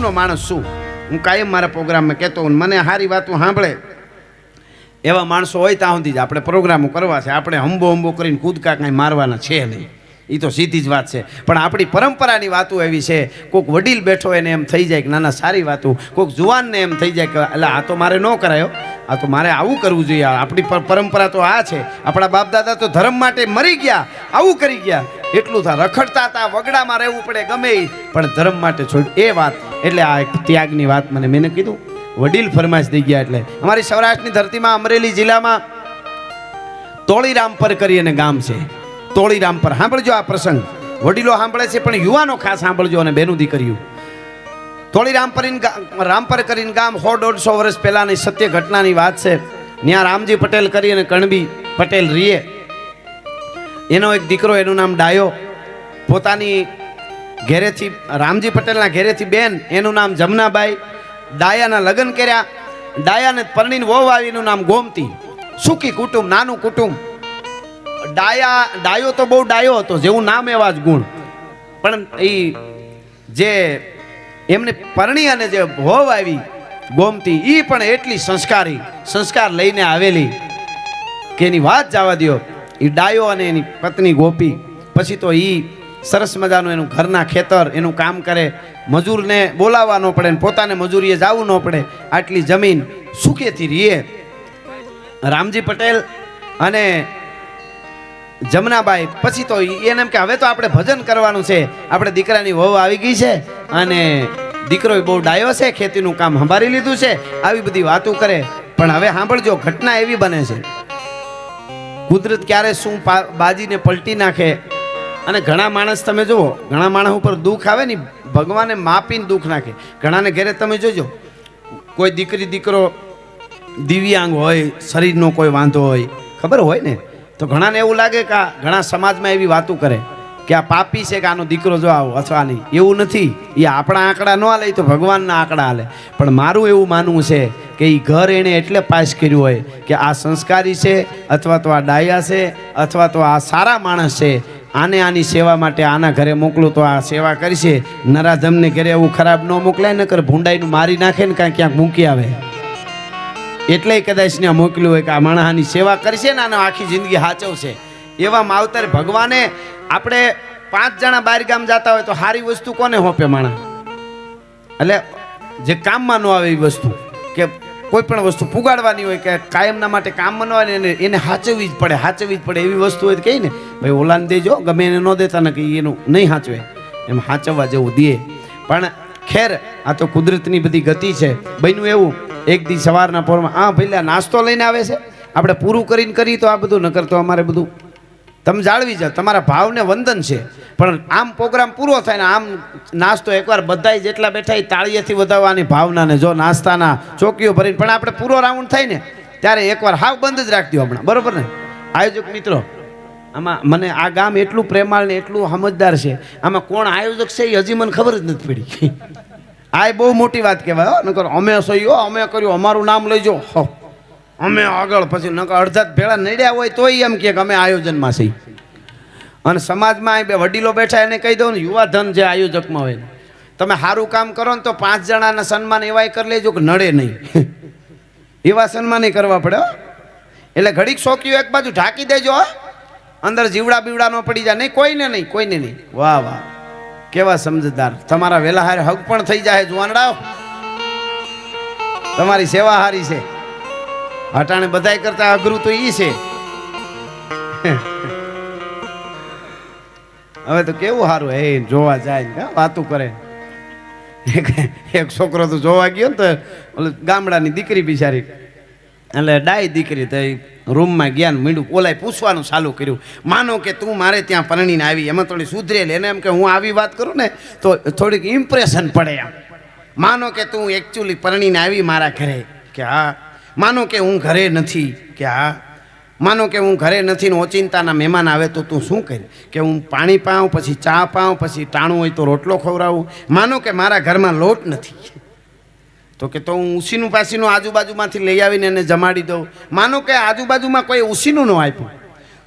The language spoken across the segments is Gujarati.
ટાઈપનો માણસ છું. હું કાયમ મારા પ્રોગ્રામમાં કહેતો હોઉં, મને સારી વાતો સાંભળે એવા માણસો હોય ત્યાં સુધી જ આપણે પ્રોગ્રામો કરવા છે. આપણે હંબો કરીને કૂદકા કાંઈ મારવાના છે નહીં, એ તો સીધી જ વાત છે. પણ આપણી પરંપરાની વાતો એવી છે, કોઈક વડીલ બેઠો એને એમ થઈ જાય કે નાના સારી વાતો, કોઈક જુવાનને એમ થઈ જાય કે એટલે આ તો મારે ન કરાયો, આ તો મારે આવું કરવું જોઈએ. આપણી પરંપરા તો આ છે. આપણા બાપ દાદા તો ધર્મ માટે મરી ગયા, આવું કરી ગયા, એટલું થાય. રખડતા હતા, વગડામાં રહેવું પડે ગમે એ, પણ ધર્મ માટે છોડ એ વાત. એટલે આ એક ત્યાગની વાત મેં કીધું, વડીલ ફરમાઈશ થઈ ગયા. એટલે અમારી સૌરાષ્ટ્રની ધરતીમાં અમરેલી જિલ્લામાં તોળીરામપર કરી અને ગામ છે. તોળીરામપર સાંભળજો આ પ્રસંગ. વડીલો સાંભળે છે પણ યુવાનો ખાસ સાંભળજો અને બેનું દીકરીઓ. રામપર કરીને ગામ 100-150 વર્ષ પહેલાની સત્ય ઘટનાની વાત છે. ત્યાં રામજી પટેલ કરી અને કણબી પટેલ રીએ, એનો એક દીકરો, એનું નામ ડાયો. પોતાની ઘેરેથી રામજી પટેલના ઘેરેથી બેન, એનું નામ જમનાબાઈ. ડાયાના લગ્ન કર્યા. ડાયાને પરણીને વહુ આવી, એનું નામ ગોમતી. સુખી કુટુંબ, નાનું કુટુંબ. ડાયો તો બહુ ડાયો હતો, જેવું નામ એવા જ ગુણ. પણ એ જે એમને પરણી અને જે વહુ આવી ગોમતી, એ પણ એટલી સંસ્કાર લઈને આવેલી કે એની વાત જવા દો. એ ડાયો અને એની પત્ની ગોપી પછી તો એ સરસ મજાનું એનું ઘરના ખેતર, એનું કામ કરે. મજૂરને બોલાવવા ન પડે, પોતાને મજૂરીએ જવું ન પડે. આટલી જમીન સુખેથી રીએ. રામજી પટેલ અને જમનાબાઈ પછી તો એને એમ કે હવે તો આપણે ભજન કરવાનું છે. આપણે દીકરાની વહુ આવી ગઈ છે અને દીકરો બહુ ડાયો છે, ખેતીનું કામ સંભાળી લીધું છે, આવી બધી વાતો કરે. પણ હવે સાંભળજો, ઘટના એવી બને છે, કુદરત ક્યારે શું બાજીને પલટી નાખે. અને ઘણા માણસ તમે જુઓ, ઘણા માણસ ઉપર દુઃખ આવે ને ભગવાને માપીને દુઃખ નાખે. ઘણાને ઘેરે તમે જોજો, કોઈ દીકરી દીકરો દિવ્યાંગ હોય, શરીરનો કોઈ વાંધો હોય, ખબર હોય ને, તો ઘણાને એવું લાગે કે આ ઘણા સમાજમાં એવી વાતો કરે કે આ પાપી છે કે આનો દીકરો જો આવો અથવા નહીં. એવું નથી. એ આપણા આંકડા ન હાલે, તો ભગવાનના આંકડા હાલે. પણ મારું એવું માનવું છે કે એ ઘર એણે એટલે પાસ કર્યું હોય કે આ સંસ્કારી છે, અથવા તો આ ડાયા છે, અથવા તો આ સારા માણસ છે, આને આની સેવા માટે આના ઘરે મોકલું તો આ સેવા કરશે. નરાધમને ઘરે એવું ખરાબ ન મોકલાય, નકર ભૂંડાઈનું મારી નાખે ને કાંઈ ક્યાંક મૂકી આવે. એટલે કદાચ ને મોકલ્યું હોય કે આ માણસની સેવા કરશે ને આને આખી જિંદગી સાચવશે. એવા માવતર ભગવાને. આપણે 5 જણા બહાર ગામ જતા હોય તો સારી વસ્તુ કોને હોપે માણસ? એટલે જે કામમાં ન આવે એ વસ્તુ, કે કોઈ પણ વસ્તુ પુગાડવાની હોય કે કાયમના માટે કામમાં ન આવે એને સાચવવી જ પડે. એવી વસ્તુ હોય તો કહી ને ભાઈ ઓલાને દેજો, ગમે એને ન દેતા ને કે એનું નહીં સાચવે, એમ સાચવવા જેવું દે. પણ ખેર, આ તો કુદરતની બધી ગતિ છે. બન્યું એવું, એક દી સવારના પોરમાં ભઈલા નાસ્તો લઈને આવે છે, આપણે પૂરું કરીને કરી તો આ બધું, ન કરતો અમારે બધું તમે જાળવી જાઓ. તમારા ભાવને વંદન છે. પણ આમ પ્રોગ્રામ પૂરો થાય ને આમ નાસ્તો એકવાર બધાય જેટલા બેઠા એ તાળીએથી વધાવવાની ભાવનાને જો નાસ્તાના ચોકીઓ ભરીને, પણ આપણે પૂરો રાઉન્ડ થાય ને ત્યારે એકવાર હાવ બંધ જ રાખી દો હમણાં, બરોબર ને? આયોજક મિત્રો, આમાં મને આ ગામ એટલું પ્રેમાળ ને એટલું સમજદાર છે. આમાં કોણ આયોજક છે એ હજી મને ખબર જ નથી પડી. આ બહુ મોટી વાત કહેવાય. નકર અમે સહી અમે કર્યું, અમારું નામ લઈજો, અમે આગળ, પછી નકર અડધા ભેળા નડ્યા હોય તોય એમ કે અમે આયોજનમાં છીએ. અને સમાજમાં બે વડીલો બેઠા એને કહી દઉં ને, યુવા ધન જે આયોજકમાં હોય, તમે સારું કામ કરો ને તો 5 જણાના સન્માન એવાય કરી લેજો કે નડે નહીં. એવા સન્માન કરવા પડે. એટલે ઘડીક શોકીઓ એક બાજુ ઢાંકી દેજો, અંદર જીવડા બીવડા ન પડી જાય. નહીં, કોઈને નહીં. વાહ વાહ, કેવા સમજદાર. તમારા વેલા હારે હક પણ થઈ જાય. જુવાનડાઓ, તમારી સેવા હારી છે. હટાણે બધાય કરતા અઘરું તો ઈ છે. હવે તો કેવું સારું હે, જોવા જાય ને વાતું કરે. એક છોકરો તો જોવા ગયો ને તો ગામડાની દીકરી બિચારી, એટલે ડાય દીકરી, તો રૂમમાં ગયા ને મીંડું ઓલાય પૂછવાનું ચાલુ કર્યું, માનો કે તું મારે ત્યાં પરણીને આવી. એમાં થોડી સુધરેલી, એને એમ કે હું આવી વાત કરું ને તો થોડીક ઇમ્પ્રેશન પડે. એમ માનો કે તું એકચ્યુઅલી પરણીને આવી મારા ઘરે, કે હા. માનો કે હું ઘરે નથી, કે હા. માનો કે હું ઘરે નથી ને ઓચિંતાના મહેમાન આવે તો તું શું કરી? કે હું પાણી પાઉં, પછી ચા પાઉં, પછી ટાણું હોય તો રોટલો ખવડાવું. માનો કે મારા ઘરમાં લોટ નથી, તો કે તો હું ઉસીનું પાસીનું આજુબાજુમાંથી લઈ આવીને એને જમાડી દઉં. માનો કે આજુબાજુમાં કોઈ ઉસીનું ન આપ્યું,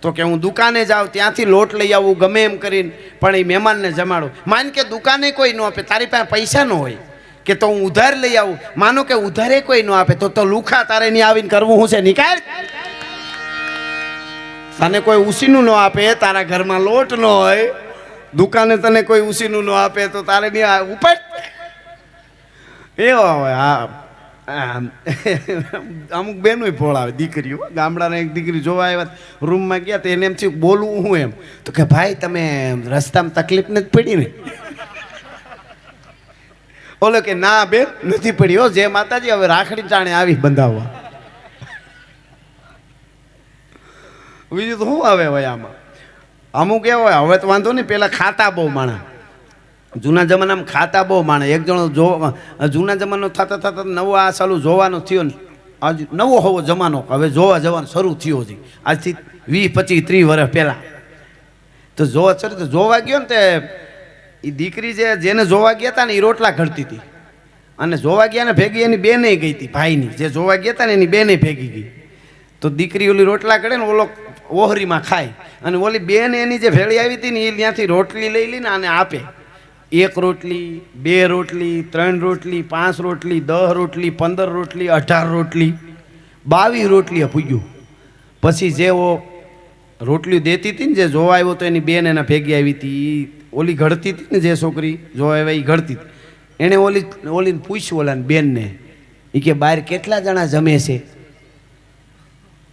તો કે હું દુકાને જાઉં, ત્યાંથી લોટ લઈ આવું, ગમે એમ કરીને પણ એ મહેમાનને જમાડું. માન કે દુકાને કોઈ ન આપે, તારી પાસે પૈસા ન હોય, કે તો હું ઉધાર લઈ આવું. માનો કે ઉધારે કોઈ ન આપે તો લુખા તારે નહીં આવીને કરવું હું છે? નિકાળ. તને કોઈ ઉસીનું ન આપે, તારા ઘરમાં લોટ ન હોય, દુકાને તને કોઈ ઉસીનું ન આપે તો તારે નહીં ઉપર એવો હોય. હા, અમુક બેનો ફોળાવે દીકરીઓ. ગામડાના એક દીકરી જોવા આવ્યા, રૂમમાં ગયા તો એને એમ થયું બોલવું હું એમ, તો કે ભાઈ તમે રસ્તામાં તકલીફ નથી પડી ને? ઓલો કે ના બેન નથી પડી હો, જે માતાજી હવે રાખડી ચાણે આવી બંધાવવા. બીજું તો શું આવે ભાઈ આમાં? અમુક એવો હોય, હવે તો વાંધો નહીં, પેલા ખાતા બહુ માણા, જૂના જમાનામાં ખાતા બહુ માણે. એક જણો જૂના જમાનો થતા થતા નવો આ સાલું જોવાનો થયો ને, આજ નવો હોવો જમાનો હવે જોવા જવાનો શરૂ થયો છે આજથી 20, 25, 30 વર્ષ પહેલાં. તો જોવા ગયો ને તે એ દીકરી જેને જોવા ગયા હતા ને એ રોટલા ઘડતી હતી, અને જોવા ગયા ને ભેગી એની બેને ગઈ હતી, ભાઈની જે જોવા ગયા હતા ને એની બેને ભેગી ગઈ. તો દીકરી ઓલી રોટલા ઘડે ને ઓલો ઓહરીમાં ખાય, અને ઓલી બેન એની જે ભેળી આવી હતી ને એ ત્યાંથી રોટલી લઈ લઈને આને આપે. 1 રોટલી, 2 રોટલી, 3 રોટલી, 5 રોટલી, 10 રોટલી, 15 રોટલી, 18 રોટલી, 22 રોટલી પૂગ્યું. પછી જે રોટલી દેતી હતી ને જે જોવા આવ્યો તો એની બેન એના ભેગી આવી હતી, ઓલી ઘડતી હતી ને જે છોકરી જોવા આવ્યા એ ઘડતી હતી. એણે ઓલીને પૂછ્યું ઓલાને બેનને, એ કે બહાર કેટલા જણા જમે છે?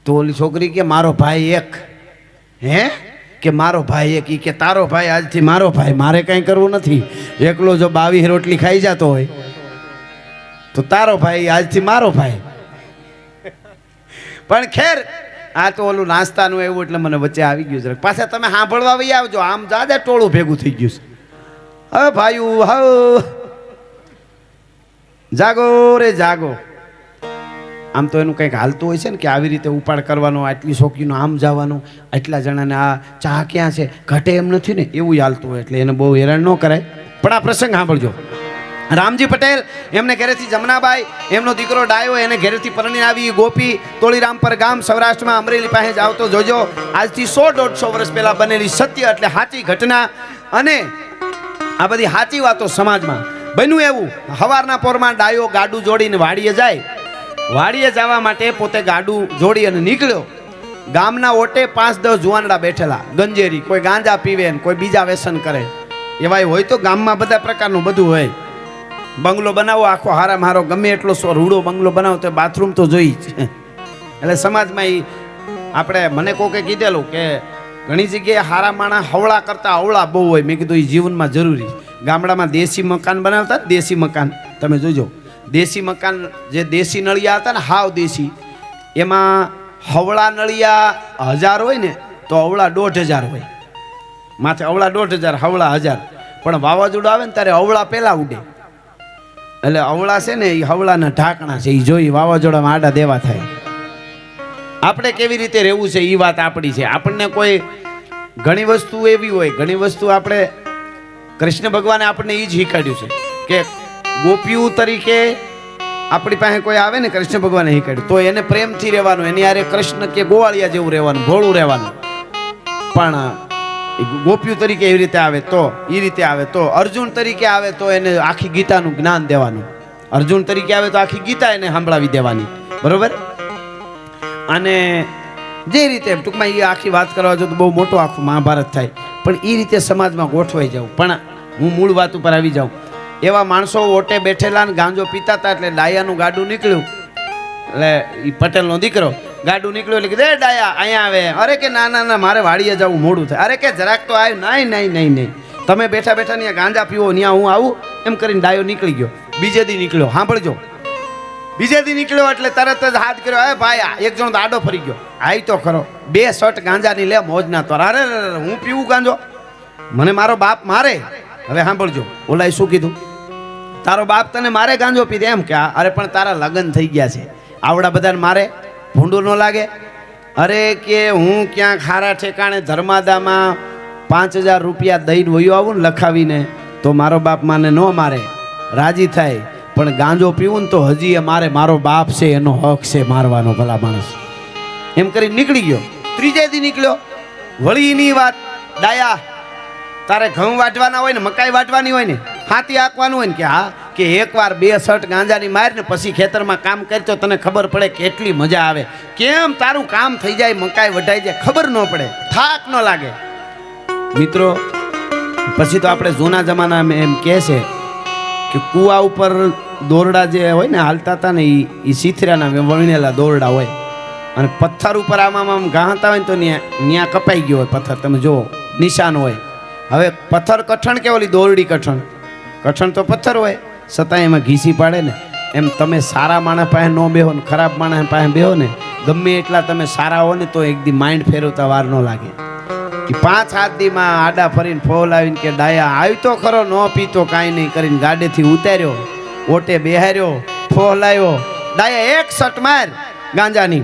તો ઓલી છોકરી કે મારો ભાઈ એક. હે કે મારો ભાઈ એક? કે તારો ભાઈ આજથી મારો ભાઈ, મારે કંઈ કરવું નથી. એકલો જો 22 રોટલી ખાઈ જતો હોય તો તારો ભાઈ આજથી મારો ભાઈ. પણ ખેર આ તો ઓલું નાસ્તાનું એવું એટલે મને વચ્ચે આવી ગયું જરાક. પાછા તમે સાંભળવા વહી આવજો, આમ જાદે ટોળું ભેગું થઈ ગયું છે. હવે ભાઈઓ હવે જાગો રે જાગો. આમ તો એનું કંઈક હાલતું હોય છે ને કે આવી રીતે ઉપાડ કરવાનો, આટલી છોકરીનો આમ જવાનું, આટલા જણાને આ ચા ક્યાં છે ઘટે એમ નથી ને, એવું હાલતું હોય એટલે એને બહુ હેરાન ન કરાય. પણ આ પ્રસંગ સાંભળજો. રામજી પટેલ એમને ઘરેથી જમનાબાઈ એમનો દીકરો ડાયો એને ઘરેથી પરણી આવી ગોપી તોળીરામપર ગામ સૌરાષ્ટ્રમાં અમરેલી પાસે જ આવતો જોજો. આજથી 100-150 વર્ષ પહેલા બનેલી સત્ય એટલે સાચી ઘટના, અને આ બધી સાચી વાતો સમાજમાં બન્યું. એવું સવારના પોરમાં ડાયો ગાડું જોડીને વાડીએ જાય. વાડીએ જવા માટે પોતે ગાડું જોડી અને નીકળ્યો. ગામના ઓટે 5-10 જુવાનડા બેઠેલા, ગંજેરી, કોઈ ગાંજા પીવે ને કોઈ બીજા વ્યસન કરે, એવાય હોય. તો ગામમાં બધા પ્રકારનું બધું હોય. બંગલો બનાવો આખો હારામ હારો, ગમે એટલો રૂડો બંગલો બનાવો તો બાથરૂમ તો જોઈ જ. એટલે સમાજમાં એ આપણે મને કોકે કીધેલું કે ઘણી જગ્યાએ હારા માણા હવળા કરતા અવળા બહુ હોય. મેં કીધું એ જીવનમાં જરૂરી. ગામડામાં દેશી મકાન બનાવતા, દેશી મકાન તમે જોજો. દેશી મકાન જે દેશી નળિયા હતા ને હાવ દેશી, એમાં હવળા નળિયા 1000 હોય ને તો અવળા 1500 હોય. માથે અવળા 1500, હવળા 1000. પણ વાવાઝોડું આવે ને ત્યારે અવળા પહેલા ઉડે. એટલે અવળા છે ને એ હવળાના ઢાંકણા છે, એ જોઈ વાવાઝોડામાં આડા દેવા થાય. આપણે કેવી રીતે રહેવું છે એ વાત આપણી છે. આપણને કોઈ ઘણી વસ્તુ એવી હોય, ઘણી વસ્તુ આપણે કૃષ્ણ ભગવાને આપણને એ જ શીખવાડ્યું છે કે ગોપીઓ તરીકે આપણી પાસે કોઈ આવે ને, કૃષ્ણ ભગવાને શીખવાડ્યું તો એને પ્રેમથી રહેવાનું, એની હારે કૃષ્ણ કે ગોવાળિયા જેવું રહેવાનું, ભોળું રહેવાનું. પણ ગોપીઓ તરીકે એવી રીતે આવે તો, એ રીતે આવે તો, અર્જુન તરીકે આવે તો એને આખી ગીતાનું જ્ઞાન દેવાનું. અર્જુન તરીકે આવે તો આખી ગીતા એને સંભળાવી દેવાની, બરોબર. અને જે રીતે ટૂંકમાં એ આખી વાત કરવા જો તો બહુ મોટો આખું મહાભારત થાય. પણ એ રીતે સમાજમાં ગોઠવાઈ જાઉં. પણ હું મૂળ વાત ઉપર આવી જાઉં. એવા માણસો ઓટે બેઠેલા ને ગાંજો પીતા હતા એટલે ડાયાનું ગાડું નીકળ્યું. એટલે એ પટેલનો દીકરો ગાડું નીકળ્યું એટલે કીધું, એ ડાયા અહીંયા આવે. અરે કે ના ના ના મારે વાડીએ જવું મોડું થાય. અરે કે જરાક તો આવ્યું. નહીં નહીં નહીં નહીં, તમે બેઠા બેઠા ત્યાં ગાંજા પીવો, ત્યાં હું આવું. એમ કરીને ડાયો નીકળી ગયો. બીજે દી નીકળ્યો, સાંભળજો, બીજે દી નીકળ્યો એટલે તરત જ હાથ કર્યો, અરે ભાઈ એક જણો આડો ફરી ગયો. આઈ તો ખરો, 2 શર્ટ ગાંજાની લે મોજના તો. અરે હું પીવું ગાંજો? મને મારો બાપ મારે. હવે સાંભળજો, ઓલાએ શું કીધું, તારો બાપ તને મારે ગાંજો પીધે એમ કે? અરે પણ તારા લગ્ન થઈ ગયા છે, આવડા બધાને મારે ભૂંડું ન લાગે? અરે કે હું ક્યાં ખારા ઠેકાણે ધર્માદામાં 5000 રૂપિયા દઈને વયો આવું ને લખાવીને તો મારો બાપ માને ન મારે, રાજી થાય. પણ ગાંજો પીવું ને તો હજી એ મારો બાપ છે, એનો હક છે મારવાનો ભલા માણસ. એમ કરીને નીકળી ગયો. ત્રીજે દી નીકળ્યો. વળી એની વાત, ડાયા તારે ઘઉં વાટવાના હોય ને મકાઈ વાટવાની હોય ને હાથી આંકવાનું હોય ને કે હા કે એકવાર 2 શર્ટ ગાંજાની માર ને પછી ખેતરમાં કામ કરી તો તને ખબર પડે કેટલી મજા આવે, કેમ તારું કામ થઈ જાય, મકાઈ વઢાઈ જાય, ખબર ન પડે, થાક ન લાગે. મિત્રો પછી તો આપણે જૂના જમાનામાં એમ કહે છે કે કૂવા ઉપર દોરડા જે હોય ને હાલતા હતા ને એ સીથરાના વણેલા દોરડા હોય અને પથ્થર ઉપર આમ ગાહતા હોય ને તો ન્યા કપાઈ ગયો હોય પથ્થર, તમે જુઓ નિશાન હોય. હવે પથ્થર કઠણ કે ઓલી દોરડી કઠણ? કઠણ તો પથ્થર હોય છતાં એમાં ઘીસી પાડે ને. એમ તમે સારા માણસ પાસે ન બેહો ને ખરાબ માણસ પાસે બેહો ને, ગમે એટલા તમે સારા હો ને તો એક દી માઇન્ડ ફેરવતા વાર ન લાગે. કે 5-7 દીમાં આડા ફરીને ફોલ આવીને કે ડાયા આવી તો ખરો, ન પીતો કાંઈ નહીં કરીને ગાડેથી ઉતાર્યો, ઓટે બેહાર્યો, ફોલ આવ્યો, ડાયા એક શટ માર ગાંજાની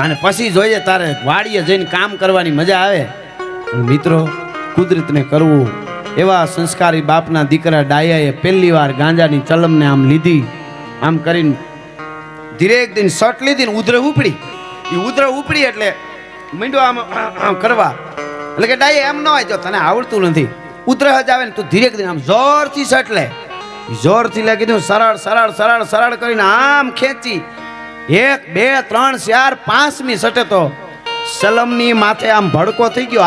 અને પછી જોઈએ તારે વાડીએ જઈને કામ કરવાની મજા આવે. મિત્રો કુદરતને કરવું એવા સંસ્કારી બાપના દીકરા ડાયાએ પહેલી વાર ગાંજાની ચલમને આમ લીધી, આમ કરીને ધીરે એક દિન શટ લીધી ને ઉધરે ઉપડી. એ ઉધરે ઉપડી એટલે મીંડો આમ કરવા એટલે કે ડાયે એમ ન હોય, જો તને આવડતું નથી ઉધરે જ આવે ને તું ધીરે દિન આમ જોરથી શટ લે. જોરથી લે કીધું સરળ સરળ સરળ સરળ કરીને આમ ખેંચી 1 2 3 4 5મી સટે તો સલમની માથે આમ ભડકો થઈ ગયો,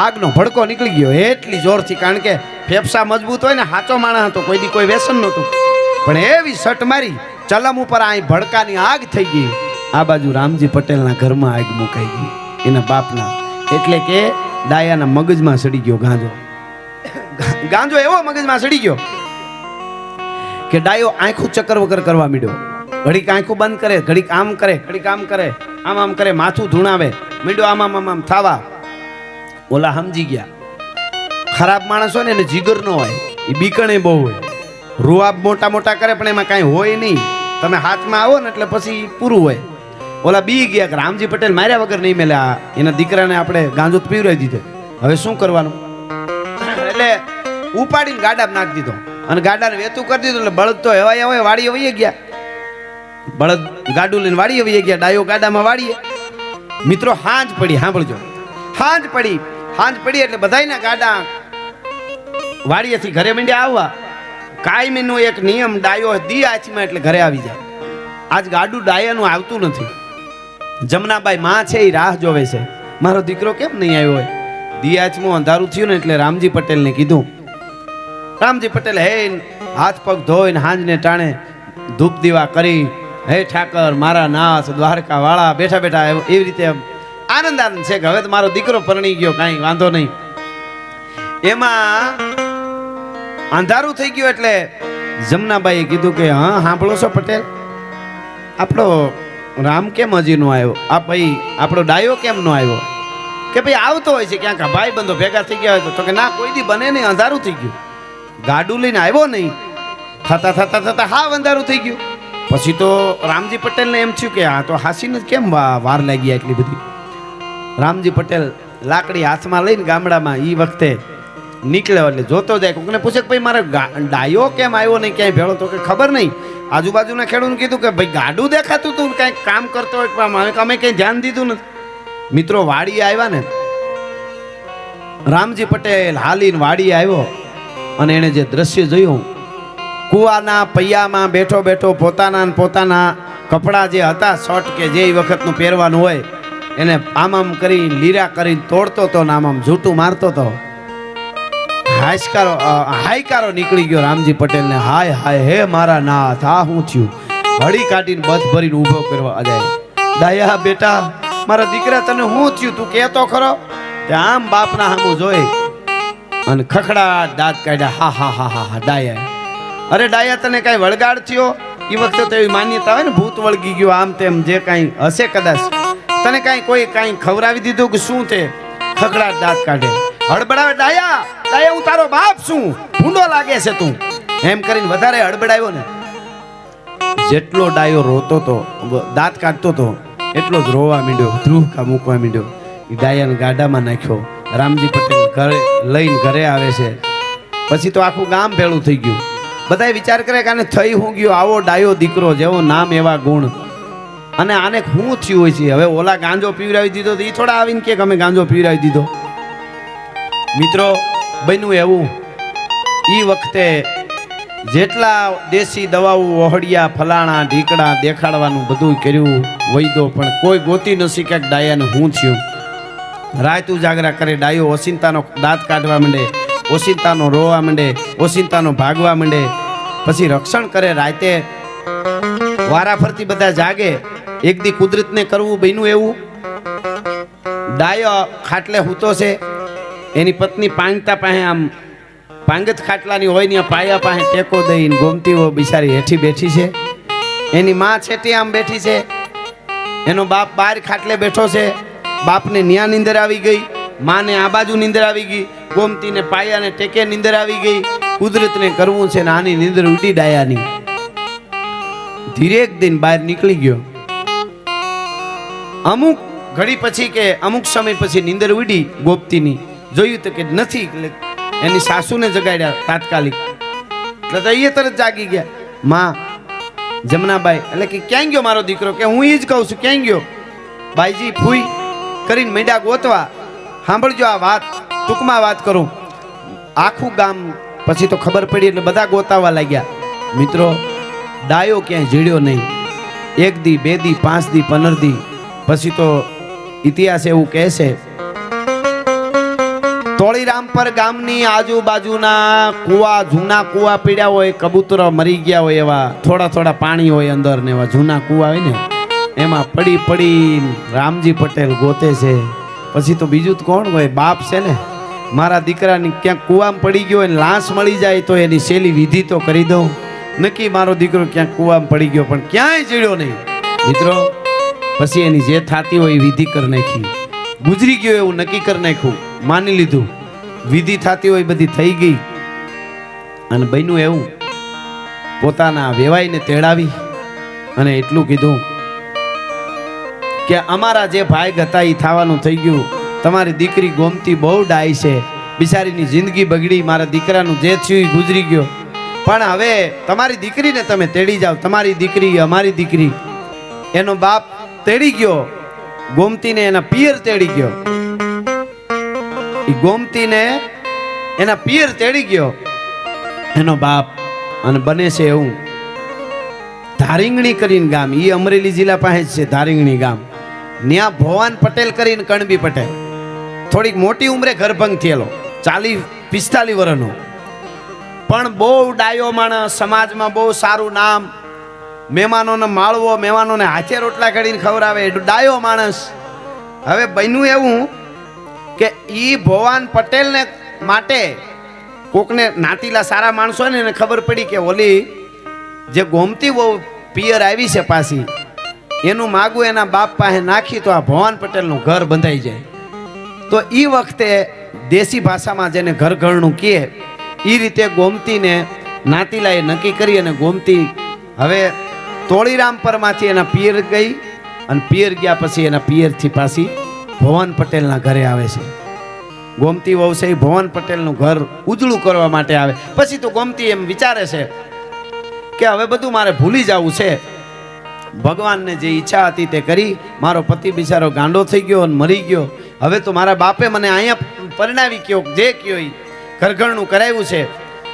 આગનો ભડકો નીકળી ગયો એટલી જોરથી. કારણ કે ફેફસા મજબૂત હોય ને, સાચો માણસ હતો, કોઈ દી કોઈ વ્યસન નહોતું, પણ એવી સટ મારી ચલમ ઉપર આ ભડકાની આગ થઈ ગઈ. આ બાજુ રામજી પટેલના ઘરમાં આગ મુકાઈ ગઈ એના બાપના. એટલે કે ડાયાના મગજમાં સડી ગયો ગાંજો એવો મગજમાં સડી ગયો કે ડાયો આંખું ચક્કર વગર કરવા માંડ્યો. ઘડીક આંખું બંધ કરે, ઘડીક આમ કરે, ઘડીક આમ કરે, આમ કરે, માથું ધૂણાવે માંડ્યો, આમ થાવા. ઓલા સમજી ગયા. ખરાબ માણસ હોય ને એને જીગર ન હોય, એ બીકણે બહુ હોય, રૂઆબ મોટા મોટા કરે પણ એમાં કાંઈ હોય નહીં. તમે હાથમાં આવો ને એટલે પછી પૂરું હોય. ઓલા બી ગયા કે રામજી પટેલ માર્યા વગર નહીં મેલ્યા, એના દીકરાને આપણે ગાંજો પીવરાઈ દીધો, હવે શું કરવાનું? એટલે ઉપાડીને ગાડામાં નાખી દીધો અને ગાડાને વેતું કરી દીધું. એટલે બળદ તો હવાય હોય વાડીએ વહી ગયા, બળદ ગાડું લઈને વાડીએ વહી ગયા, ડાયો ગાડામાં વાડીએ. મિત્રો હાંજ પડી, સાંભળજો, હાંજ પડી એટલે બધાયના ગાડા વાડીએથી ઘરે માંડ્યા આવવા. કાયમીનો એક નિયમ, ડાયો દી આચમાં એટલે ઘરે આવી જાય. આજ ગાડું ડાયાનું આવતું નથી. જમનાબાઈ માં છે એ રાહ જોવે છે, મારો દીકરો કેમ નહીં આવ્યો હોય. દી આચમાં અંધારું થયું ને એટલે રામજી પટેલને કીધું. રામજી પટેલ હે હાથ પગ ધોઈને હાંજને ટાણે ધૂપ દીવા કરી, હે ઠાકર મારા નાથ દ્વારકા વાળા, બેઠા બેઠા એવી રીતે આનંદ છે કે હવે તો મારો દીકરો પરણી ગયો, કાંઈ વાંધો નહીં. એમાં અંધારું થઈ ગયું એટલે જમનાબાઈએ કીધું કે હા સાંભળો છો પટેલ, આપણો રામ કેમ હજી નો આવ્યો? આ ભાઈ આપણો ડાયો કેમ નો આવ્યો? કે ભાઈ આવતો હોય છે ક્યાંક, ભાઈ બંધો ભેગા થઈ ગયા હોય તો કે ના કોઈ દી બને નહીં, અંધારું થઈ ગયું, ગાડું લઈને આવ્યો નહીં. થતા હા અંધારું થઈ ગયું. પછી તો રામજી પટેલને એમ થયું કે આ તો હાસીને કેમ વાર લાગી એટલી બધી. રામજી પટેલ લાકડી હાથમાં લઈને ગામડામાં એ વખતે નીકળ્યો એટલે જોતો જાય. કોકને પૂછે કે ભાઈ મારે ડાયો કેમ આવ્યો નહીં ક્યાંય ભેળો? તો કે ખબર નહીં. આજુબાજુના ખેડૂતને કીધું કે ભાઈ ગાડું દેખાતું તું, કંઈક કામ કરતો હોય પણ અમે કંઈ ધ્યાન દીધું નથી. મિત્રો વાડીએ આવ્યા ને, રામજી પટેલ હાલીને વાડીએ આવ્યો અને એને જે દ્રશ્ય જોયું, કુવાના પૈયામાં બેઠો બેઠો પોતાના કપડાં જે હતા શર્ટ કે જે વખતનું પહેરવાનું હોય એને આમ કરી લીરા કરી તોડતો હતો ને આમ ઝૂટું મારતો હતો. હાયકારો નીકળી ગયો રામજી પટેલને. હાય હાય હે મારા નાથ, આ શું થયું? હળી કાઢીને બસ ભરીને ઊભો કરવા જાય. ડાયા બેટા મારા દીકરા તને શું થયું? તું કહેતો ખરો? આમ બાપના સામું જોઈ અને ખખડા દાંત કાઢ્યા. હા હા હા હા હા ડાયા, અરે ડાયા તને કાંઈ વળગાડ થયો? એ વખતે તો એવી માન્યતા હોય ને ભૂત વળગી ગયો આમ તેમ જે કાંઈ હશે કદાચ. તને કાંઈ કોઈ કાંઈ ખવડાવી દીધું કે શું? તે ખખડા દાંત કાઢે, હડબડાવે. ડાયા હું તારો બાપ છું, ભૂંડો લાગે છે તું, એમ કરીને વધારે હડબડાવ્યો ને. જેટલો ડાયો રોતો તો દાંત કાઢતો તો એટલો જ રોવા માંડ્યો, ધ્રુવકા મૂકવા માંડ્યો. એ ડાયાને ગાડામાં નાખ્યો. રામજી પટેલ ઘરે લઈને ઘરે આવે છે. પછી તો આખું ગામ ભેળું થઈ ગયું. બધાય વિચાર કરે કે આને થઈ હું ગયું, આવો ડાયો દીકરો, જેવો નામ એવા ગુણ, અને આને શું થયું હોય છે? હવે ઓલા ગાંજો પીવરાવી દીધો તો એ થોડા આવીને કે અમે ગાંજો પીવરાવી દીધો. મિત્રો બન્યું એવું એ વખતે જેટલા દેશી દવાઓ ઓહડિયા ફલાણા ઢીકડા દેખાડવાનું બધું કર્યું વૈદો, પણ કોઈ ગોતી ન શીખે કે ડાયાને હું થયું. રાત ઉજાગરા કરે, ડાયો ઓસિંતાનો દાંત કાઢવા માંડે, ઓસિંતાનો રોવા માંડે, ઓસિંતાનો ભાગવા માંડે. પછી રક્ષણ કરે. રાતે વારા ફરતી બધા જાગે. એક દી કુદરતને કરવું બન્યું એવું, ડાયો ખાટલે હૂતો છે, એની પત્ની પાંગતા પાસે આમ પાંગત ખાટલાની હોય ને પાયા પાસે ટેકો દઈને ગોમતીઓ બિચારી હેઠી બેઠી છે. એની માં છેટી આમ બેઠી છે, એનો બાપ બહાર ખાટલે બેઠો છે. બાપને ન્યા નીંદર આવી ગઈ, માને આ બાજુ નીંદર આવી ગઈ, ગોમતીને પાયાને ટેકે નીંદર આવી ગઈ. કુદરતને કરવું છે ને આની નીંદર ઉડી ડાયાની. ધીરે એક દિન બહાર નીકળી ગયો. અમુક ઘડી પછી કે અમુક સમય પછી નીંદર ઉડી ગોમતીની. જોયું તો કે નથી, એટલે એની સાસુને જગાડ્યા તાત્કાલિક. એટલે તો એ તરત જાગી ગયા. માં જમનાબાઈ એટલે કે ક્યાં ગયો મારો દીકરો? કે હું એ જ કહું છું, ક્યાં ગયો? બાઈજી ફૂઈ કરીને મેડા ગોતવા. સાંભળજો આ વાત, ટૂંકમાં વાત કરું. આખું ગામ પછી તો ખબર પડી એટલે બધા ગોતાવા લાગ્યા. મિત્રો, ડાયો ક્યાંય જીડ્યો નહીં. 1 દી 2 દી 5 દી 15 દી પછી તો ઇતિહાસ એવું કહે છે, તોળીરામપર ગામની આજુબાજુના કુવા, જૂના કુવા પીડ્યા હોય, કબૂતરો મરી ગયા હોય એવા થોડા થોડા પાણી હોય અંદર ને એવા જૂના કુવા હોય ને, એમાં પડી પડી રામજી પટેલ ગોતે છે. પછી તો બીજું તો કોણ હોય? બાપ છે ને. મારા દીકરાની ક્યાંક કુવામાં પડી ગયો હોય, લાશ મળી જાય તો એની શેલી વિધિ તો કરી દઉં. નક્કી મારો દીકરો ક્યાંક કુવામાં પડી ગયો, પણ ક્યાંય ચડ્યો નહીં. મિત્રો, પછી એની જે થાતી હોય એ વિધિ કરી નાખી. ગુજરી ગયો એવું નક્કી કરી નાખ્યું, માની લીધું. વિધિ થાતી હોય બધી થઈ ગઈ. અને બન્યું એવું, પોતાના વેવાઈને તેડાવી અને એટલું કીધું કે અમારા જે ભાઈ હતા એ થવાનું થઈ ગયું. તમારી દીકરી ગોમતી બહુ ડાય છે, બિચારીની જિંદગી બગડી, મારા દીકરાનું જે થયું એ ગુજરી ગયો. પણ હવે તમારી દીકરીને તમે તેડી જાઓ. તમારી દીકરી અમારી દીકરી. એનો બાપ તેડી ગયો ગોમતીને, એના પિયર તેડી ગયો. એ ગોમતીને એના પિયર તેડી ગયો એનો બાપ. અને બને છે એવું, ધારીંગણી કરીને ગામ, એ અમરેલી જિલ્લા પાસે જ છે ધારીંગણી ગામ. ત્યાં ભવાન પટેલ કરીને કણબી પટેલ, થોડીક મોટી ઉંમરે ઘરભંગ થયેલો, 40-45 વર્ષનો, પણ બહુ ડાયો માણસ, સમાજમાં બહુ સારું નામ, મહેમાનોને માળવો, મહેમાનોને હાથે રોટલા કરીને ખવડાવે, ડાયો માણસ. હવે બન્યું એવું કે ઈ ભવાન પટેલને માટે કોકને નાતીલા સારા માણસો ને એને ખબર પડી કે ઓલી જે ગોમતી બહુ પિયર આવી છે પાછી, એનું માગું એના બાપ પાસે નાખી તો આ ભવાન પટેલનું ઘર બંધાઈ જાય. તો એ વખતે દેશી ભાષામાં જેને ઘર ઘરનું કહે એ રીતે ગોમતીને નાતીલાએ નક્કી કરી અને ગોમતી હવે તોળીરામપરમાંથી એના પિયર ગઈ. અને પિયર ગયા પછી એના પિયરથી પાછી ભવાન પટેલના ઘરે આવે છે. ગોમતી વહુ છે ભવાન પટેલનું ઘર ઉજળું કરવા માટે આવે. પછી તો ગોમતી એમ વિચારે છે કે હવે બધું મારે ભૂલી જવું છે. ભગવાનને જે ઈચ્છા હતી તે કરી, મારો પતિ બિચારો ગાંડો થઈ ગયો અને મરી ગયો. હવે તો મારા બાપે મને અહીંયા પરણાવી કયો, જે કયો એ ઘરઘરનું કરાવ્યું છે,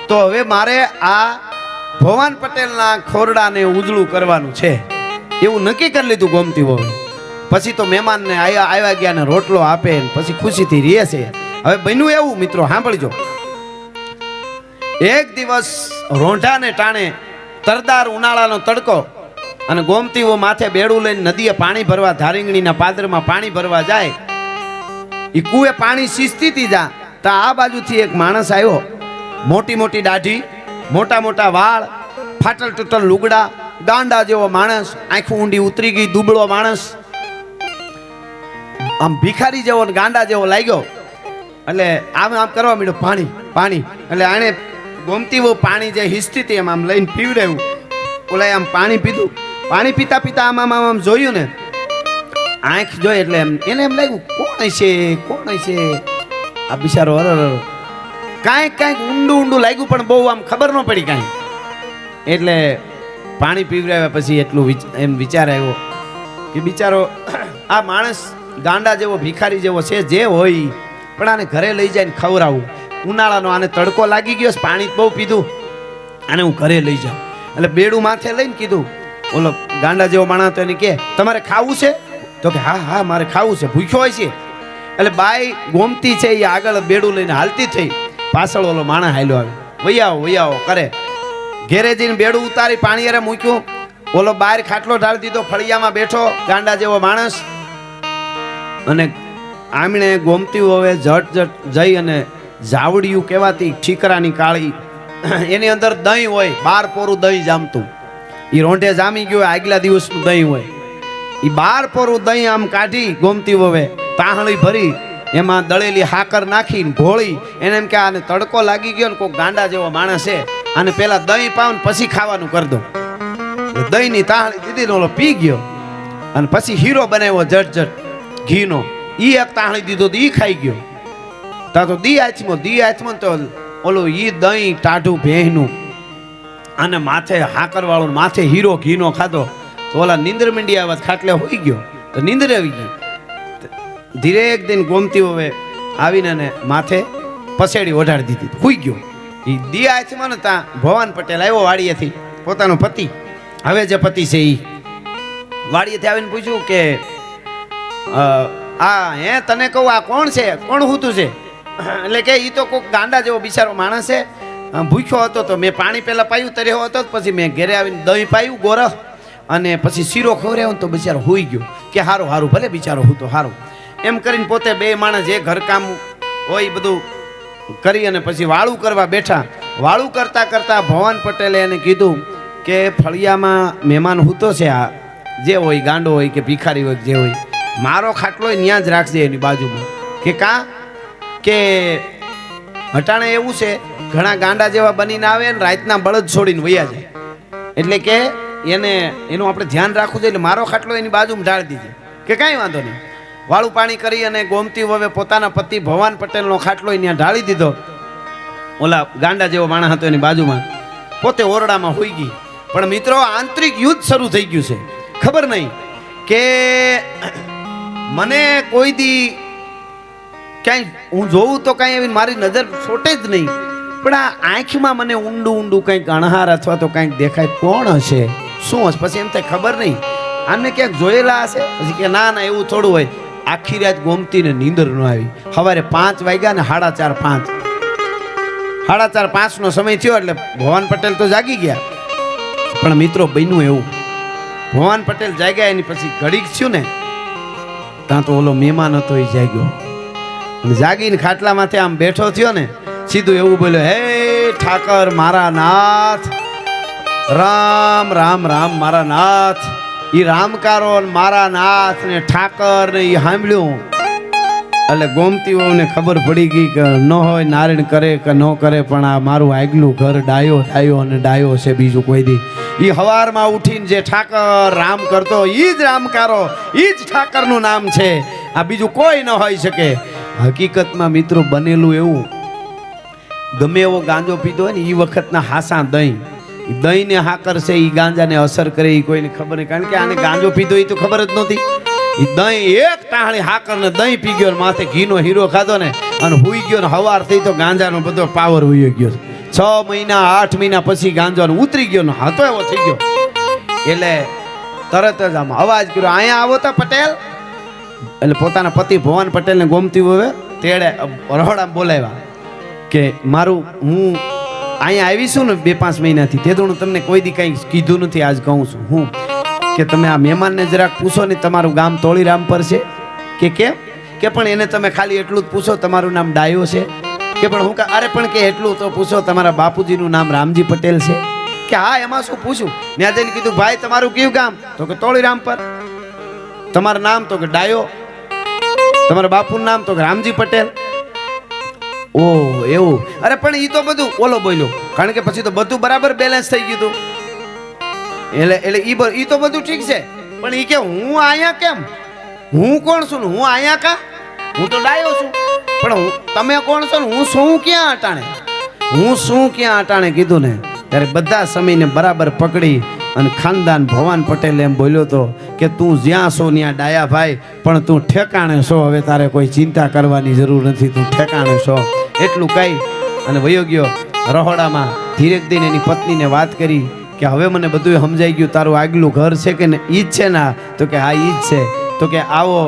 તો હવે મારે આ ભવાન પટેલના ખોરડાને ઉજળું કરવાનું છે એવું નક્કી કરી લીધું ગોમતી વહુ. પછી તો મહેમાનને આવ્યા ગયા ને રોટલો આપે ને પછી ખુશીથી રહે છે. હવે બન્યું એવું, મિત્રો સાંભળજો, એક દિવસ રોંઢાને ટાણે તરદાર ઉનાળાનો તડકો, અને ગોમતી વહુ માથે બેડું લઈને નદીએ પાણી ભરવા, ધારીંગણીના પાદરમાં પાણી ભરવા જાય. એ કુએ પાણી સીંચતી જા તો આ બાજુથી એક માણસ આવ્યો, મોટી મોટી દાઢી, મોટા મોટા વાળ, ફાટલ તૂટલ લુગડા, ગાંડા જેવો માણસ, આંખું ઊંડી ઉતરી ગઈ, દુબળો માણસ, આમ ભિખારી જેવો ને ગાંડા જેવો લાગ્યો. એટલે આમ આમ કરવા માંડ્યો, પાણી પાણી. એટલે આણે ગોમતી વહુ પાણી જે હિસ્તી હતી એમ આમ લઈને પીવડાવ્યું. ઓલા આમ પાણી પીધું. પાણી પીતા પીતા આમ આમ આમ જોયું ને, આંખ જોઈ એટલે એને એમ લાગ્યું કોણ છે કોણ છે આ બિચારો. કાંઈક કાંઈક ઊંડું ઊંડું લાગ્યું પણ બહુ આમ ખબર ન પડી કાંઈ. એટલે પાણી પીવડાવ્યા પછી એટલું એમ વિચાર આવ્યો કે બિચારો આ માણસ ગાંડા જેવો ભિખારી જેવો છે જે હોય, પણ આને ઘરે લઈ જાય ને ખવડાવું. ઉનાળાનો આને તડકો લાગી ગયો છે, પાણી બહુ પીધું, આને હું ઘરે લઈ જાઉં. એટલે બેડું માથે લઈને કીધું, ઓલો ગાંડા જેવો માણસ તો એને કે તમારે ખાવું છે? તો કે હા હા મારે ખાવું છે, ભૂખ્યો હોય છે. એટલે બાઈ ગોમતી છે એ આગળ બેડું લઈને હાલતી થઈ, પાછળ ઓલો માણસ હાલ્યો આવે, વૈયાવો કરે. ઘેરે જઈને બેડું ઉતારી પાણી અરે મૂક્યું, ઓલો બહાર ખાટલો ઢાળી દીધો, ફળિયામાં બેઠો ગાંડા જેવો માણસ. અને આમણે ગોમતી હવે ઝટ જઈ અને જાવડિયું કહેવાતી ઠીકરાની કાળી, એની અંદર દહીં હોય, 12 પોરું દહીં જામતું. એ રોંઢે જામી ગયું, આગલા દિવસનું દહીં હોય. એ 12 પોરું દહીં આમ કાઢી ગોમતી હવે તાહળી ભરી એમાં દળેલી હાકર નાખીને ઘોળી, એને એમ કે આને તડકો લાગી ગયો ને કોઈ ગાંડા જેવો માણસ છે, આને પેલા દહીં પાવ ને પછી ખાવાનું કરી દો. દહીંની તાહળી દીધી ઓલો પી ગયો અને પછી હીરો બનાવ્યો જટ ઘીનો. ઈ એક તાહળી દીધો તો ઈ ખાઈ ગયો. તા તો દી આચમો તો ઓલું ઈ દહીં ટાઢું ભેંનું અને માથે હાકર વાળો માથે હીરો ઘીનો ખાધો તો ઓલા નીંદર મીંડી આવત ખાટલે હોઈ ગયો, તો નીંદર આવી ગઈ. ધીરે એક દિન ગોમતી હવે આવીને ને માથે પસેડી ઓઢાડી દીધી, હોઈ ગયો. એ દી આચમો ને ત્યાં ભવાન પટેલ આવ્યો વાડીએથી, પોતાનો પતિ, હવે જે પતિ છે એ વાડીએથી આવીને પૂછ્યું કે હે તને કહું આ કોણ છે, કોણ હૂતું છે? એટલે કે ઈ તો કોઈક ગાંડા જેવો બિચારો માણસ છે, ભૂખ્યો હતો તો મેં પાણી પહેલા પાયું તર્યો હતો, પછી મેં ઘરે આવીને દહીં પાયું ગોરખ અને પછી શીરો ખવડાવ્યો તો બિચારો હોઈ ગયો. કે હારું ભલે બિચારો હું તો હારું. એમ કરીને પોતે બે માણસ જે ઘરકામ હોય બધું કરી અને પછી વાળું કરવા બેઠા. વાળું કરતા ભવાન પટેલે એને કીધું કે ફળિયામાં મહેમાન હૂતો છે, આ જે હોય ગાંડો હોય કે ભિખારી હોય જે હોય, મારો ખાટલો ત્યાં જ રાખજે એની બાજુમાં. કે કા કે હટાણે એવું છે ઘણા ગાંડા જેવા બનીને આવે ને રાતના બળદ છોડીને વયા જાય, એટલે કે એનું આપણે ધ્યાન રાખવું જોઈએ. એટલે મારો ખાટલો એની બાજુમાં ઢાળી દીધો. કે કાંઈ વાંધો નહીં. વાળું પાણી કરી અને ગોમતી હવે પોતાના પતિ ભવાન પટેલનો ખાટલો ત્યાં ઢાળી દીધો. ઓલા ગાંડા જેવો માણસ હતો એની બાજુમાં, પોતે ઓરડામાં હોઈ ગઈ. પણ મિત્રો આંતરિક યુદ્ધ શરૂ થઈ ગયું છે. ખબર નહીં કે મને કોઈ દી ક્યાંય હું જોઉં તો કાંઈ એવી મારી નજર છોટે જ નહીં, પણ આ આંખમાં મને ઊંડું કંઈક અણહાર અથવા તો કંઈક દેખાય. કોણ હશે, શું હશે? પછી એમ થાય ખબર નહીં, આમને ક્યાંક જોયેલા હશે. પછી કે ના એવું થોડું હોય. આખી રાત ગોમતીને નીંદર ન આવી. સવારે 5 વાગ્યા ને 4:30 5:30 સમય થયો એટલે ભવાન પટેલ તો જાગી ગયા. પણ મિત્રો બન્યું એવું, ભવાન પટેલ જાગ્યા એની પછી ઘડીક થયું ને ત્યાં તો ઓલો મહેમાન હતો એ જાગ્યો અને જાગીને ખાટલામાંથી આમ બેઠો થયો ને સીધું એવું બોલ્યો, હે ઠાકર મારા નાથ, રામ રામ રામ મારા નાથ. ઈ રામકારો મારા નાથ ને ઠાકર ને ઈ સાંભળ્યું એટલે ગોમતીઓને ખબર પડી ગઈ કે ન હોય નારાયણ કરે કે ન કરે, પણ આ મારું આગલું ઘર ડાયો અને ડાયો છે, બીજું કોઈ દી. ઈ હવારમાં ઉઠીને જે ઠાકર રામ કરતો ઈ જ રામકારો, ઈ જ ઠાકરનું નામ છે, આ બીજું કોઈ ન હોઈ શકે. હકીકતમાં મિત્રો બનેલું એવું, ગમે એવો ગાંજો પીધો હોય ને એ વખતના હાસા દહીં ને હાકર છે, એ ગાંજાને અસર કરે એ કોઈને ખબર નહીં. કારણ કે આને ગાંજો પીધો એ તો ખબર જ નહોતી. એ દહીં એક ટાણી હાકર ને દહીં પી ગયો, માથે ઘીનો હીરો ખાધો ને અને હુઈ ગયો ને હવાર થઈ તો ગાંજાનો બધો પાવર હુઈ ગયો. 6 મહિના 8 મહિના પછી ગાંજો ઉતરી ગયો ને હતો એવો થઈ ગયો. એટલે તરત જ આમ અવાજ કર્યો, અહીંયા આવો તો પટેલ. એટલે પોતાના પતિ ભવાન પટેલ ને ગોમતી હવે તેડે રહોડા બોલાવ્યા કે મારું હું અહીંયા આવી છું ને 2-5 મહિનાથી, તે હું તમને કોઈ દી કંઈ કીધું નથી, આજ કહું છું હું કે તમે આ મહેમાનને જરાક પૂછો ને તમારું ગામ તોળીરામ પર છે કે કેમ? કે પણ એને તમે ખાલી એટલું જ પૂછો તમારું નામ ડાયો છે કે? પણ હું અરે પણ કે એટલું તો પૂછો તમારા બાપુજીનું નામ રામજી પટેલ છે કે? હા એમાં શું પૂછું? ત્યાં જઈને કીધું ભાઈ તમારું કયું ગામ? તો કે તોળીરામ પર. તમારું નામ? તો કે ડાયો. તમારા બાપુનું નામ? તો કે રામજી પટેલ. ઓ એવું? અરે પણ ઈ તો બધું ઓલો બોલ્યો, કારણ કે પછી તો બધું બરાબર બેલેન્સ થઈ ગયું હતું. એટલે ઈ તો બધું ઠીક છે, પણ ઈ કે હું અહીંયા કેમ? હું કોણ છું ને હું અહીંયા કા? હું તો ડાયો છું. પણ તમે કોણ છો ને હું શું ક્યાં અટાણે? હું શું ક્યાં અટાણે કીધું ને ત્યારે બધા સમયને બરાબર પકડી અને ખાનદાન ભવાન પટેલ એમ બોલ્યો તો કે તું જ્યાં છો ત્યાં ડાયા ભાઈ, પણ તું ઠેકાણે છો, હવે તારે કોઈ ચિંતા કરવાની જરૂર નથી, તું ઠેકાણે છો. એટલું કહી અને વયો ગયો રહોડામાં. ધીરેક દઈને એની પત્નીને વાત કરી કે હવે મને બધું સમજાઈ ગયું, તારું આગલું ઘર છે કે ને ઈ જ છે ને? તો કે હા ઈ જ છે. તો કે આવો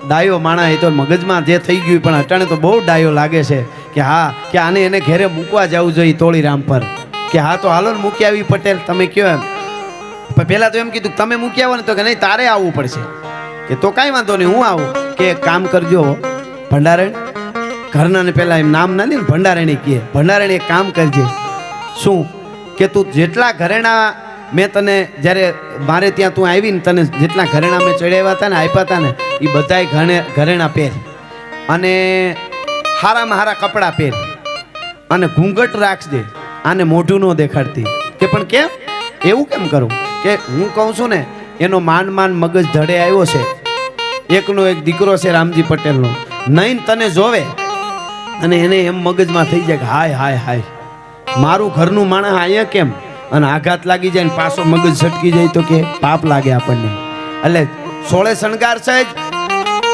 ડાયો માણા, એ તો મગજમાં જે થઈ ગયું પણ અટાણે તો બહુ ડાયો લાગે છે. કે હા, કે આને એને ઘેરે મૂકવા જવું જોઈએ તોળીરામ પર. કે હા તો હાલો ને મૂકી આવી પટેલ, તમે કયો એમ. પણ પહેલાં તો એમ કીધું તમે મૂકી આવો ને, તો કે નહીં તારે આવવું પડશે. કે તો કાંઈ વાંધો નહીં હું આવું. કે એક કામ કરજો ભંડારણ, ઘરના ને પહેલાં એમ નામ ના લે ને, ભંડારણી કહે. ભંડારણી એક કામ કરજે. શું? કે તું જેટલા ઘરેણા મેં તને જ્યારે મારે ત્યાં તું આવી ને, તને જેટલા ઘરેણા મેં ચડાવ્યા હતા ને, આપ્યા હતા ને, એ બધાય ઘરેણા પહેર, અને હારામાં હારા કપડાં પહેર, અને ઘૂંઘટ રાખજે, આને મોઢું ન દેખાડતી. કે પણ કેમ એવું કેમ કરું? કે હું કહું છું ને, એનો માંડ મગજ ધડે આવ્યો છે, એકનો એક દીકરો છે રામજી પટેલનો, નહીં તને જોવે અને એને એમ મગજમાં થઈ જાય કે હાય હાય હાય મારું ઘરનું માણસ અહીંયા કેમ, અને આઘાત લાગી જાય ને પાછો મગજ છટકી જાય તો કે પાપ લાગે આપણને. એટલે સોળે શણગાર સહેજ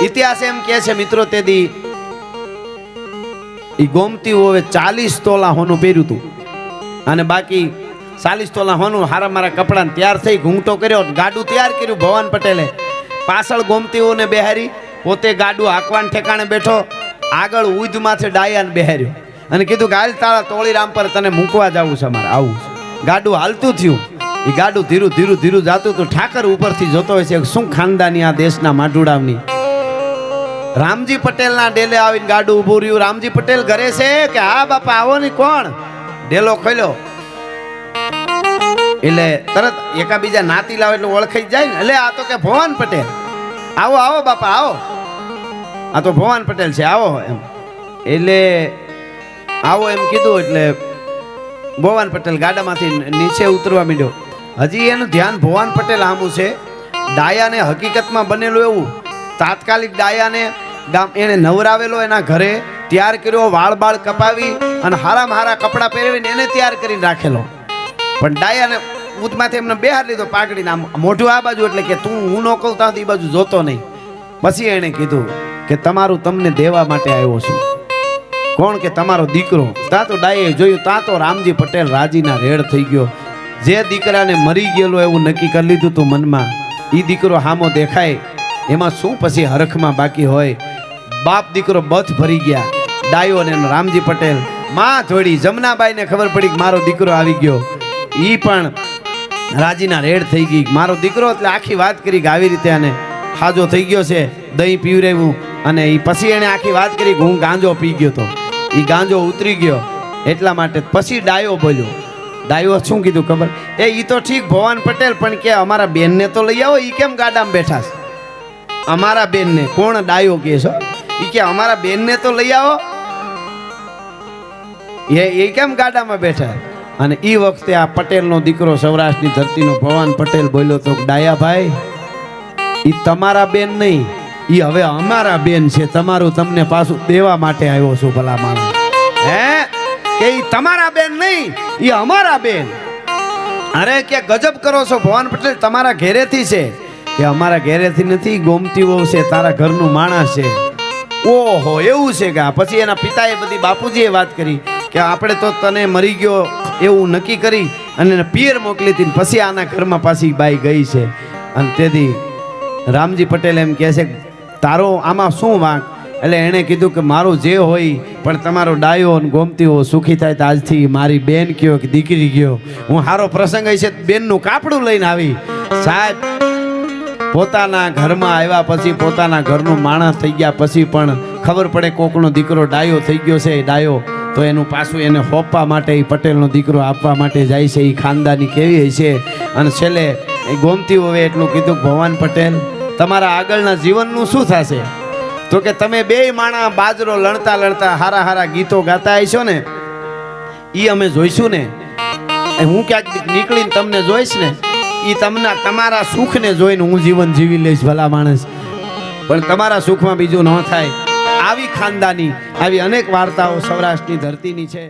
ઇતિહાસ એમ કહે છે મિત્રો, તેથી એ ગોમતી હવે 40 તોલા હોનું પહેર્યું હતું, અને બાકી 40 તોલા હોનું હારા મારા કપડાં તૈયાર થઈ, ઘૂંઘટો કર્યો, ગાડું તૈયાર કર્યું ભવાન પટેલે. પાછળ ગોમતીઓને બેહારી, પોતે ગાડું હાંકવાન ઠેકાણે બેઠો, આગળ ઉધમાંથી ડાયાને બેહાર્યો અને કીધું કે હાલ તારા તોળીરામ પર તને મૂકવા જવું છે, મારે આવું છે. ગાડું હાલતું થયું, એ ગાડું ધીરું ધીરું ધીરું જાતું તો ઠાકર ઉપરથી જોતો હોય છે શું ખાનદાની આ દેશના માઢુડાવની. રામજી પટેલના ડેલે આવીને ગાડું ઊભું રહ્યું. રામજી પટેલ ઘરે છે? કે હા બાપા આવો ને. કોણ? ડેલો ખોલ્યો એટલે તરત એકાબીજા નાતી લાવે એટલે ઓળખાઈ જાય ને. એટલે આ તો કે ભવાન પટેલ, આવો આવો બાપા આવો, આ તો ભવાન પટેલ છે, આવો એમ. એટલે આવો એમ કીધું એટલે ભવાન પટેલ ગાડામાંથી નીચે ઉતરવા માંડ્યો. હજી એનું ધ્યાન ભવાન પટેલ આમું છે. ડાયાને હકીકતમાં બનેલું એવું, તાત્કાલિક ડાયાને એને નવરાવેલો, એના ઘરે તૈયાર કર્યો, વાળ બાળ કપાવી અને હારામાં હારા કપડાં પહેરાવીને એને તૈયાર કરીને રાખેલો. પણ ડાયાને ઉદમાંથી એમને બેહાર લીધો પાઘડીને, મોઢું આ બાજુ, એટલે કે તું હું ન કહું ત્યાં એ બાજુ જોતો નહીં. પછી એણે કીધું કે તમારું તમને દેવા માટે આવ્યો છું. કોણ? કે તમારો દીકરો. તા તો ડાયે જોયું, તા તો રામજી પટેલ રાજીના રેડ થઈ ગયો. જે દીકરાને મરી ગયેલો એવું નક્કી કરી લીધું તું મનમાં, એ દીકરો હામો દેખાય એમાં શું પછી હરખમાં બાકી હોય. બાપ દીકરો બથ ભરી ગયા. ડાયો ને રામજી પટેલ માં થોડી જમનાબાઈને ખબર પડી કે મારો દીકરો આવી ગયો. ઈ પણ રાજીના રેડ થઈ ગઈ, મારો દીકરો. એટલે આખી વાત કરી કે આવી રીતે આને હાજો થઈ ગયો છે, દહીં પીવરાવ્યું, અને એ પછી એને આખી વાત કરી કે હું ગાંજો પી ગયો તો, એ ગાંજો ઉતરી ગયો. એટલા માટે પછી ડાયો બોલ્યો. ડાયો શું કીધું ખબર? ઈ તો ઠીક ભવાન પટેલ, પણ કે અમારા બેનને તો લઈ આવો. ઈ કેમ ગાડામાં બેઠા છે? અમારા બેનને? કોણ? ડાયો કે છે. ઈ કે અમારા બેનને તો લઈ આવો, એ કેમ ગાડામાં બેઠા? અને ઈ વખતે આ પટેલનો દીકરો, સૌરાષ્ટ્રની ધરતીનો ભવાન પટેલ બોલ્યો તો, ડાયા ભાઈ ઈ તમારા બેન નહીં, ઈ હવે અમારા બેન છે. તમારું તમને પાછું દેવા માટે આવ્યો છું. ભલા માણસ, હે? કે ઈ તમારા બેન નહીં, ઈ અમારા બેન. અરે કે ગજબ કરો છો ભવાન પટેલ, તમારા ઘેરેથી છે? કે અમારા ઘેરેથી નથી, ગોમતીઓ છે, તારા ઘરનું માણસ છે. ઓહો એવું છે કે? પછી એના પિતાએ બધી બાપુજીએ વાત કરી કે આપણે તો તને મરી ગયો એવું નક્કી કરી અને પિયર મોકલી હતી, પછી આના ઘરમાં પાછી બાઈ ગઈ છે. અને તેથી રામજી પટેલ એમ કહે છે તારો આમાં શું વાંક? એટલે એણે કીધું કે મારું જે હોય, પણ તમારો ડાયો અને ગોમતીઓ સુખી થાય તો આજથી મારી બેન કયો કે દીકરી ગયો. હું સારો પ્રસંગ હશે બેનનું કાપડું લઈને આવી. સાહેબ પોતાના ઘરમાં આવ્યા પછી, પોતાના ઘરનું માણસ થઈ ગયા પછી પણ ખબર પડે કોકનો દીકરો ડાયો થઈ ગયો છે, ડાયો, તો એનું પાછું એને હોપવા માટે એ પટેલનો દીકરો આપવા માટે જાય છે. એ ખાનદાની કેવી હશે? અને છેલ્લે એ ગોમતી હવે એટલું કીધું, ભવાન પટેલ તમારા આગળના જીવનનું શું થશે? તો કે તમે બે માણા બાજરો લણતા લણતા હારા હારા ગીતો ગાતા હશો ને, એ અમે જોઈશું ને. હું ક્યાંક નીકળીને તમને જોઈશ ને, એ તમારા સુખને જોઈને હું જીવન જીવી લઈશ. ભલા માણસ, પણ તમારા સુખમાં બીજું ન થાય. આવી ખાનદાની, આવી અનેક વાર્તાઓ સૌરાષ્ટ્રની ધરતીની છે.